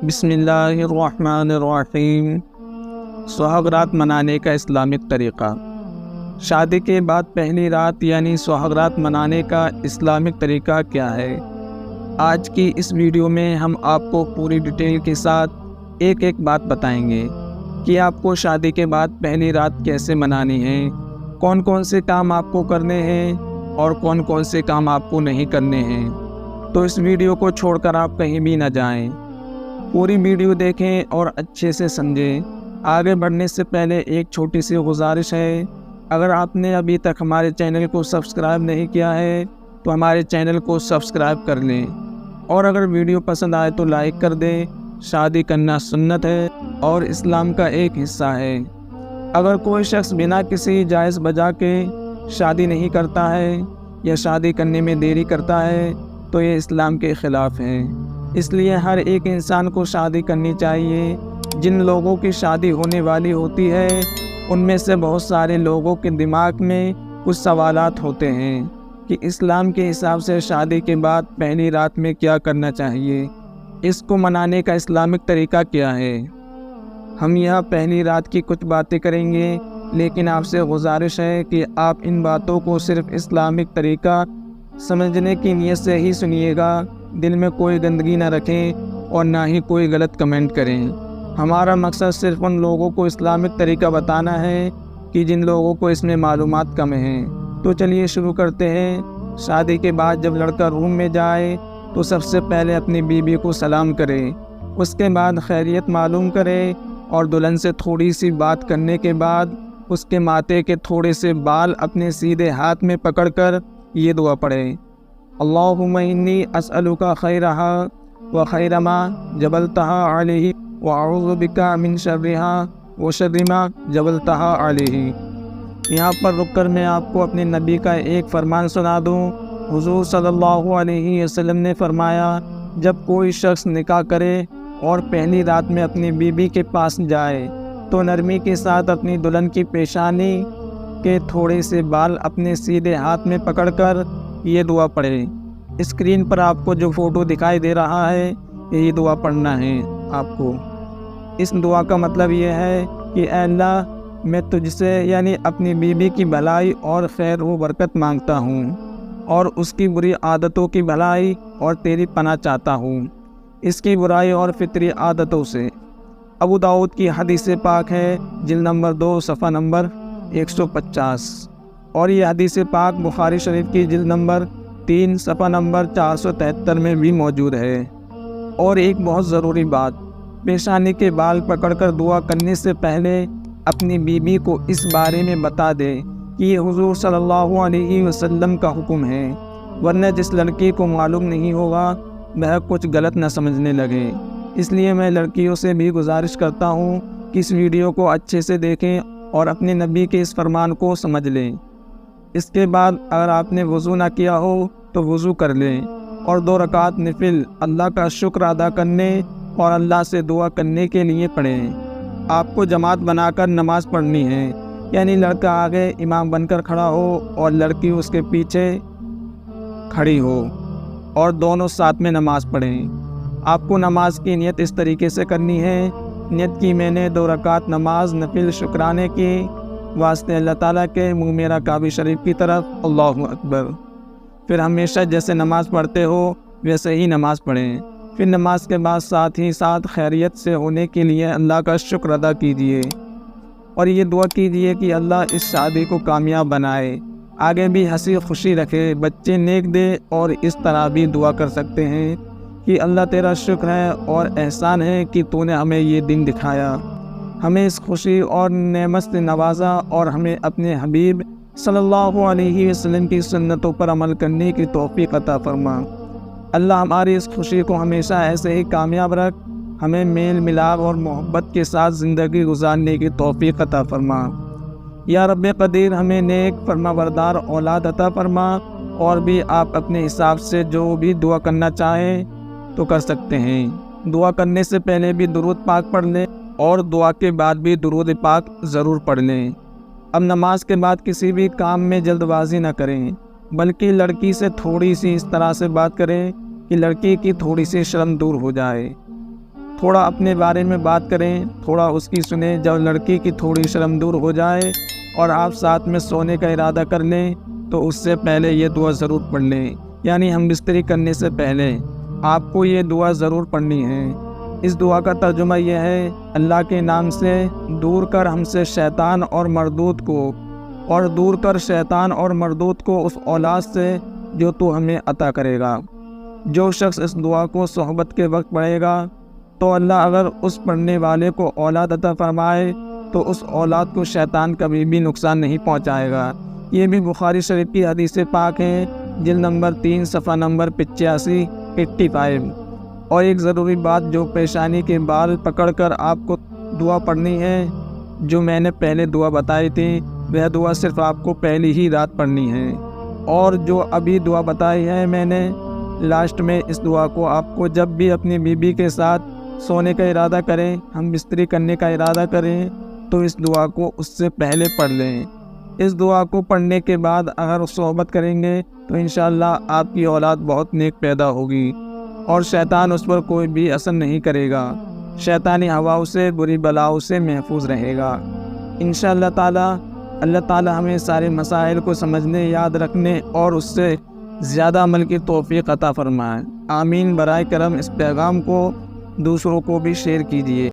بسم اللہ الرحمن الرحیم۔ سہاگرات منانے کا اسلامک طریقہ۔ شادی کے بعد پہلی رات یعنی سہاگرات منانے کا اسلامک طریقہ کیا ہے؟ آج کی اس ویڈیو میں ہم آپ کو پوری ڈیٹیل کے ساتھ ایک ایک بات بتائیں گے کہ آپ کو شادی کے بعد پہلی رات کیسے منانی ہے، کون کون سے کام آپ کو کرنے ہیں اور کون کون سے کام آپ کو نہیں کرنے ہیں۔ تو اس ویڈیو کو چھوڑ کر آپ کہیں بھی نہ جائیں، پوری ویڈیو دیکھیں اور اچھے سے سمجھیں۔ آگے بڑھنے سے پہلے ایک چھوٹی سی گزارش ہے، اگر آپ نے ابھی تک ہمارے چینل کو سبسکرائب نہیں کیا ہے تو ہمارے چینل کو سبسکرائب کر لیں، اور اگر ویڈیو پسند آئے تو لائک کر دیں۔ شادی کرنا سنت ہے اور اسلام کا ایک حصہ ہے۔ اگر کوئی شخص بنا کسی جائز وجہ کے شادی نہیں کرتا ہے یا شادی کرنے میں دیری کرتا ہے تو یہ اسلام کے خلاف ہے۔ اس لیے ہر ایک انسان کو شادی کرنی چاہیے۔ جن لوگوں کی شادی ہونے والی ہوتی ہے ان میں سے بہت سارے لوگوں کے دماغ میں کچھ سوالات ہوتے ہیں کہ اسلام کے حساب سے شادی کے بعد پہلی رات میں کیا کرنا چاہیے، اس کو منانے کا اسلامک طریقہ کیا ہے۔ ہم یہاں پہلی رات کی کچھ باتیں کریں گے، لیکن آپ سے گزارش ہے کہ آپ ان باتوں کو صرف اسلامک طریقہ سمجھنے کی نیت سے ہی سنیے گا، دل میں کوئی گندگی نہ رکھیں اور نہ ہی کوئی غلط کمنٹ کریں۔ ہمارا مقصد صرف ان لوگوں کو اسلامک طریقہ بتانا ہے کہ جن لوگوں کو اس میں معلومات کم ہیں۔ تو چلیے شروع کرتے ہیں۔ شادی کے بعد جب لڑکا روم میں جائے تو سب سے پہلے اپنی بیوی کو سلام کرے، اس کے بعد خیریت معلوم کرے اور دلہن سے تھوڑی سی بات کرنے کے بعد اس کے ماتھے کے تھوڑے سے بال اپنے سیدھے ہاتھ میں پکڑ کر یہ دعا پڑھے: اللہم انی اسألک خیرہا و خیر ما جبلتہا علیہ واعوذ بک من شرہا و شر ما جبلتہا علیہ۔ یہاں پر رک کر میں آپ کو اپنے نبی کا ایک فرمان سنا دوں۔ حضور صلی اللہ علیہ وسلم نے فرمایا، جب کوئی شخص نکاح کرے اور پہلی رات میں اپنی بیوی کے پاس جائے تو نرمی کے ساتھ اپنی دلہن کی پیشانی کے تھوڑے سے بال اپنے سیدھے ہاتھ میں پکڑ کر یہ دعا پڑھے۔ اسکرین پر آپ کو جو فوٹو دکھائی دے رہا ہے یہی دعا پڑھنا ہے آپ کو۔ اس دعا کا مطلب یہ ہے کہ اے اللہ، میں تجھ سے یعنی اپنی بیوی کی بھلائی اور خیر و برکت مانگتا ہوں اور اس کی بری عادتوں کی بھلائی اور تیری پناہ چاہتا ہوں، اس کی برائی اور فطری عادتوں سے۔ ابو داؤد کی حدیث پاک ہے، جلد نمبر 2 صفحہ نمبر 150، اور یہ حدیث پاک بخاری شریف کی جلد نمبر 3 صفحہ نمبر 473 میں بھی موجود ہے۔ اور ایک بہت ضروری بات، پیشانی کے بال پکڑ کر دعا کرنے سے پہلے اپنی بیوی کو اس بارے میں بتا دے کہ یہ حضور صلی اللہ علیہ وسلم کا حکم ہے، ورنہ جس لڑکی کو معلوم نہیں ہوگا وہ کچھ غلط نہ سمجھنے لگے۔ اس لیے میں لڑکیوں سے بھی گزارش کرتا ہوں کہ اس ویڈیو کو اچھے سے دیکھیں اور اپنے نبی کے اس فرمان کو سمجھ لیں۔ اس کے بعد اگر آپ نے وضو نہ کیا ہو تو وضو کر لیں اور 2 رکعت نفل اللہ کا شکر ادا کرنے اور اللہ سے دعا کرنے کے لیے پڑھیں۔ آپ کو جماعت بنا کر نماز پڑھنی ہے، یعنی لڑکا آگے امام بن کر کھڑا ہو اور لڑکی اس کے پیچھے کھڑی ہو اور دونوں ساتھ میں نماز پڑھیں۔ آپ کو نماز کی نیت اس طریقے سے کرنی ہے، نیت کی میں نے 2 رکعت نماز نفل شکرانے کی واسطے اللہ تعالیٰ کے، منہ میرا کعبہ شریف کی طرف، اللہ اکبر۔ پھر ہمیشہ جیسے نماز پڑھتے ہو ویسے ہی نماز پڑھیں۔ پھر نماز کے بعد ساتھ ہی ساتھ خیریت سے ہونے کے لیے اللہ کا شکر ادا کیجیے اور یہ دعا کیجیے کہ اللہ اس شادی کو کامیاب بنائے، آگے بھی ہنسی خوشی رکھے، بچے نیک دے، اور اس طرح بھی دعا کر سکتے ہیں کہ اللہ تیرا شکر ہے اور احسان ہے کہ تو نے ہمیں یہ دن دکھایا، ہمیں اس خوشی اور نعمت سے نوازا اور ہمیں اپنے حبیب صلی اللہ علیہ وسلم کی سنتوں پر عمل کرنے کی توفیق عطا فرما۔ اللہ ہماری اس خوشی کو ہمیشہ ایسے ہی کامیاب رکھ، ہمیں میل ملاپ اور محبت کے ساتھ زندگی گزارنے کی توفیق عطا فرما۔ یا رب قدیر، ہمیں نیک فرما بردار اولاد عطا فرما، اور بھی آپ اپنے حساب سے جو بھی دعا کرنا چاہیں تو کر سکتے ہیں۔ دعا کرنے سے پہلے بھی درود پاک پڑھ لیں اور دعا کے بعد بھی درود پاک ضرور پڑھ لیں۔ اب نماز کے بعد کسی بھی کام میں جلد بازی نہ کریں، بلکہ لڑکی سے تھوڑی سی اس طرح سے بات کریں کہ لڑکی کی تھوڑی سی شرم دور ہو جائے۔ تھوڑا اپنے بارے میں بات کریں، تھوڑا اس کی سنیں۔ جب لڑکی کی تھوڑی شرم دور ہو جائے اور آپ ساتھ میں سونے کا ارادہ کر لیں تو اس سے پہلے یہ دعا ضرور پڑھ لیں، یعنی ہم بستری کرنے سے پہلے آپ کو یہ دعا ضرور پڑھنی ہے۔ اس دعا کا ترجمہ یہ ہے: اللہ کے نام سے دور کر ہم سے شیطان اور مردود کو، اور دور کر شیطان اور مردود کو اس اولاد سے جو تو ہمیں عطا کرے گا۔ جو شخص اس دعا کو صحبت کے وقت پڑھے گا تو اللہ اگر اس پڑھنے والے کو اولاد عطا فرمائے تو اس اولاد کو شیطان کبھی بھی نقصان نہیں پہنچائے گا۔ یہ بھی بخاری شریف کی حدیث پاک ہے، جلد نمبر 3 صفحہ نمبر 85۔ اور ایک ضروری بات، جو پیشانی کے بال پکڑ کر آپ کو دعا پڑھنی ہے، جو میں نے پہلے دعا بتائی تھی، وہ دعا صرف آپ کو پہلی ہی رات پڑھنی ہے، اور جو ابھی دعا بتائی ہے میں نے لاسٹ میں، اس دعا کو آپ کو جب بھی اپنی بیوی کے ساتھ سونے کا ارادہ کریں، ہم بستری کرنے کا ارادہ کریں، تو اس دعا کو اس سے پہلے پڑھ لیں۔ اس دعا کو پڑھنے کے بعد اگر صحبت کریں گے تو انشاءاللہ آپ کی اولاد بہت نیک پیدا ہوگی، اور شیطان اس پر کوئی بھی اثر نہیں کرے گا، شیطانی ہواؤں سے، بری بلاؤں سے محفوظ رہے گا انشاءاللہ تعالی۔ اللہ تعالی ہمیں سارے مسائل کو سمجھنے، یاد رکھنے اور اس سے زیادہ عمل کی توفیق عطا فرمائے، آمین۔ برائے کرم اس پیغام کو دوسروں کو بھی شیئر کیجیے۔